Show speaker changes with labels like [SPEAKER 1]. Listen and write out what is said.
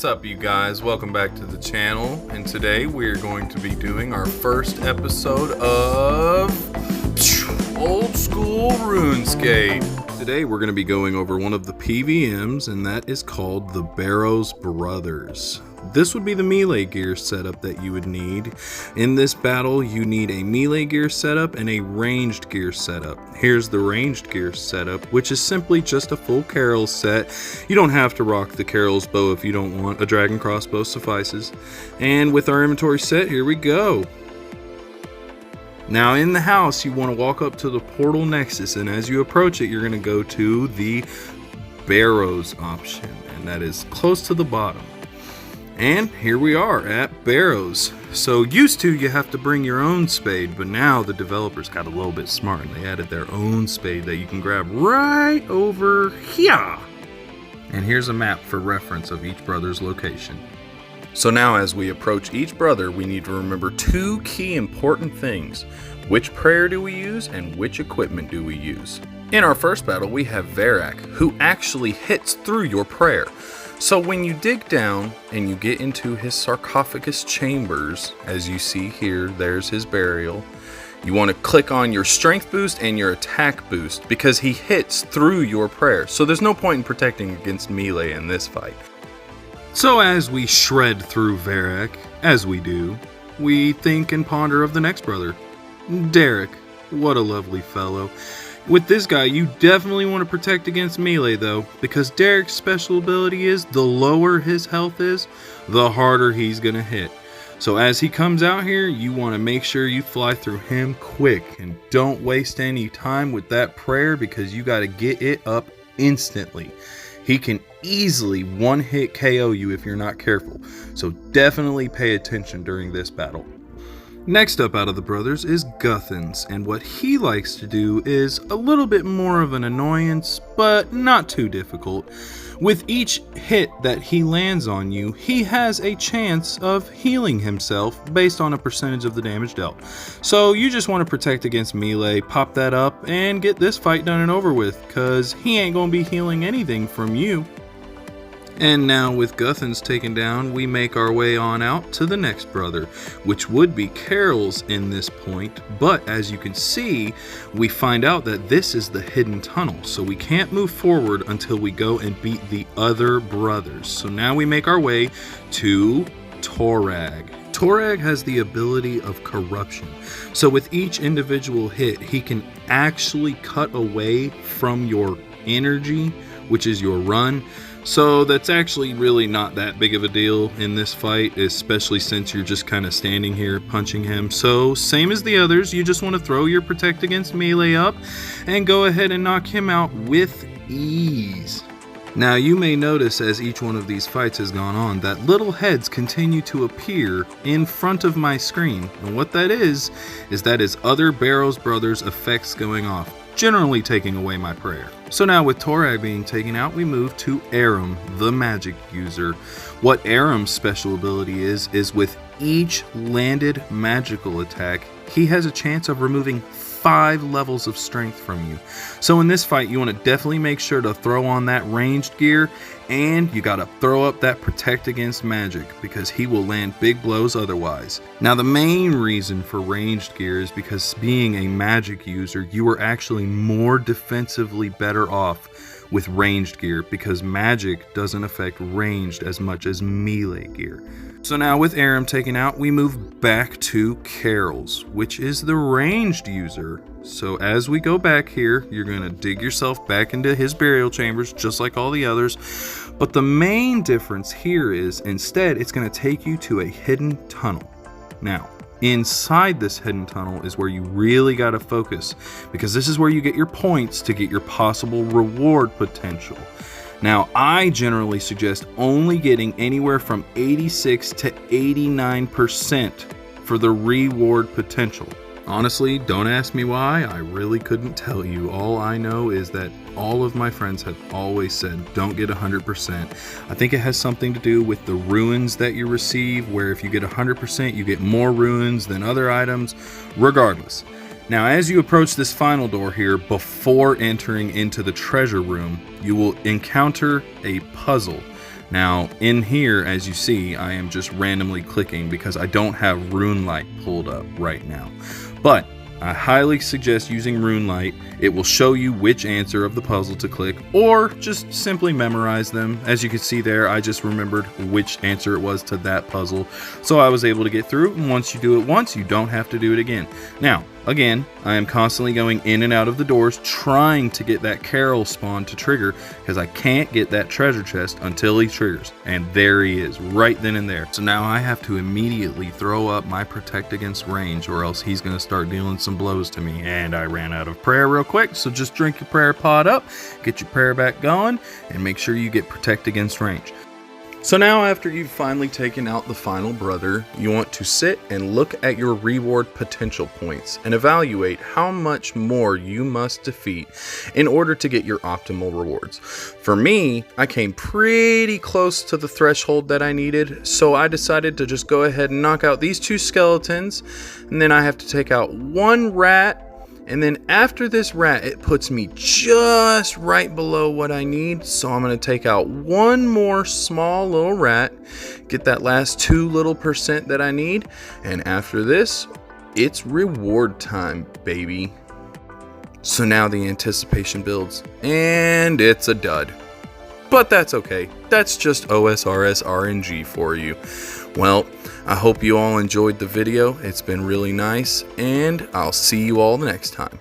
[SPEAKER 1] up, you guys? Welcome back to the channel, and today we're going to be doing our first episode of Old School Runescape. Today we're going to be going over one of the PvMs, and that is called the Barrows Brothers. This would be the melee gear setup that you would need. In this battle, you need a melee gear setup and a ranged gear setup. Here's the ranged gear setup, which is simply just a full Carol set. You don't have to rock the Carol's bow if you don't want. A dragon crossbow suffices. And with our inventory set, here we go. Now in the house, you want to walk up to the portal nexus, and as you approach it, you're going to go to the Barrows option, and that is close to the bottom. And here we are at Barrows. So used to, you have to bring your own spade, but now the developers got a little bit smart and they added their own spade that you can grab right over here. And here's a map for reference of each brother's location. So now as we approach each brother, we need to remember two key important things. Which prayer do we use and which equipment do we use? In our first battle, we have Varrock, who actually hits through your prayer. So when you dig down and you get into his sarcophagus chambers, as you see here, there's his burial, you want to click on your strength boost and your attack boost because he hits through your prayer. So there's no point in protecting against melee in this fight. So as we shred through Varrock, as we do, we think and ponder of the next brother, Derek. What a lovely fellow. With this guy, you definitely want to protect against melee though, because Derek's special ability is the lower his health is, the harder he's gonna hit. So as he comes out here, you want to make sure you fly through him quick and don't waste any time with that prayer because you got to get it up instantly. He can easily one-hit KO you if you're not careful, so definitely pay attention during this battle. Next up out of the brothers is Guthans, and what he likes to do is a little bit more of an annoyance, but not too difficult. With each hit that he lands on you, he has a chance of healing himself based on a percentage of the damage dealt. So you just want to protect against melee, pop that up, and get this fight done and over with, cause he ain't gonna be healing anything from you. And now with Guthans taken down, we make our way on out to the next brother, which would be Carol's in this point, but as you can see, we find out that this is the hidden tunnel, so we can't move forward until we go and beat the other brothers. So now we make our way to Torag. Torag has the ability of corruption, so with each individual hit, he can actually cut away from your energy, which is your run. So that's actually really not that big of a deal in this fight, especially since you're just kind of standing here punching him. So same as the others, you just want to throw your protect against melee up and go ahead and knock him out with ease. Now you may notice as each one of these fights has gone on that little heads continue to appear in front of my screen, and what that is other Barrows Brothers effects going off, generally taking away my prayer. So now with Torag being taken out, we move to Aram, the magic user. What Aram's special ability is with each landed magical attack, he has a chance of removing 5 levels of strength from you. So in this fight, you want to definitely make sure to throw on that ranged gear, and you got to throw up that protect against magic because he will land big blows otherwise. Now the main reason for ranged gear is because being a magic user, you are actually more defensively better off with ranged gear because magic doesn't affect ranged as much as melee gear. So now with Aram taken out, we move back to Carol's, which is the ranged user. So as we go back here, you're going to dig yourself back into his burial chambers just like all the others. But the main difference here is instead it's going to take you to a hidden tunnel. Now, inside this hidden tunnel is where you really got to focus because this is where you get your points to get your possible reward potential. Now, I generally suggest only getting anywhere from 86 to 89% for the reward potential. Honestly, don't ask me why, I really couldn't tell you. All I know is that all of my friends have always said, don't get 100%. I think it has something to do with the runes that you receive, where if you get 100%, you get more runes than other items. Regardless. Now, as you approach this final door here, before entering into the treasure room, you will encounter a puzzle. Now in here, as you see, I am just randomly clicking because I don't have Rune Light pulled up right now. But I highly suggest using Rune Light. It will show you which answer of the puzzle to click, or just simply memorize them. As you can see there, I just remembered which answer it was to that puzzle, so I was able to get through. And once you do it once, you don't have to do it again. Now, again, I am constantly going in and out of the doors trying to get that Carol spawn to trigger, because I can't get that treasure chest until he triggers. And there he is, right then and there. So now I have to immediately throw up my protect against range, or else he's going to start dealing some blows to me. And I ran out of prayer real quick, so just drink your prayer pod up, get your prayer back going, and make sure you get protect against range. So now, after you've finally taken out the final brother, you want to sit and look at your reward potential points and evaluate how much more you must defeat in order to get your optimal rewards. For me, I came pretty close to the threshold that I needed, so I decided to just go ahead and knock out these 2 skeletons, and then I have to take out 1 rat. And then after this rat, it puts me just right below what I need. So I'm going to take out 1 more small little rat, get that last 2 little % that I need. And after this, it's reward time, baby. So now the anticipation builds, and it's a dud. But that's okay. That's just OSRS RNG for you. Well, I hope you all enjoyed the video. It's been really nice, and I'll see you all the next time.